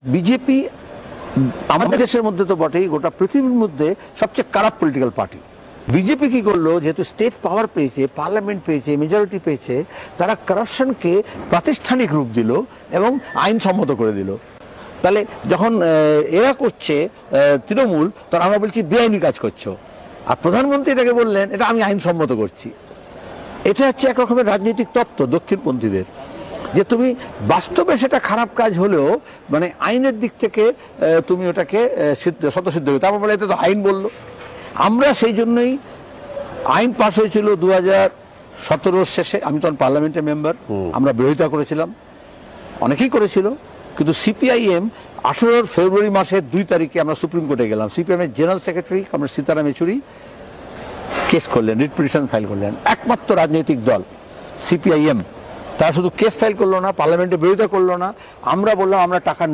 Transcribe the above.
BJP আমাদের দেশের মধ্যে তো বটেই, গোটা পৃথিবীর মধ্যে সবচেয়ে খারাপ পলিটিক্যাল পার্টি। বিজেপি কি করলো, যেহেতু স্টেট পাওয়ার পেয়েছে, পার্লামেন্ট পেয়েছে, মেজরিটি পেয়েছে, তারা কারাপশনকে প্রাতিষ্ঠানিক রূপ দিল এবং আইনসম্মত করে দিল। তাহলে যখন এরা করছে তৃণমূল, তখন আমরা বলছি বেআইনি কাজ করছো, আর প্রধানমন্ত্রী এটাকে বললেন এটা আমি আইনসম্মত করছি। এটা হচ্ছে এক রকমের রাজনৈতিক তত্ত্ব দক্ষিণপন্থীদের, যে তুমি বাস্তবে সেটা খারাপ কাজ হলেও মানে আইনের দিক থেকে তুমি ওটাকে স্বতঃসিদ্ধ হবে। তারপর বলে এটা তো আইন বললো। আমরা সেই জন্যই আইন পাস হয়েছিল 2017 শেষে, আমি তখন পার্লামেন্টের মেম্বার, আমরা বিরোধিতা করেছিলাম, অনেকেই করেছিল, কিন্তু সিপিআইএম 18 ফেব্রুয়ারি মাসের 2 তারিখে আমরা সুপ্রিম কোর্টে গেলাম। সিপিআইএম এর জেনারেল সেক্রেটারি আমরা সীতারাম ইয়েচুরি কেস করলেন, রিট পিটিশন ফাইল করলেন। একমাত্র রাজনৈতিক দল সিপিআইএম, তারা শুধু কেস ফাইল করলো না, পার্লামেন্টে বিরোধিতা করলো না। আমরা বললাম আমরা টাকা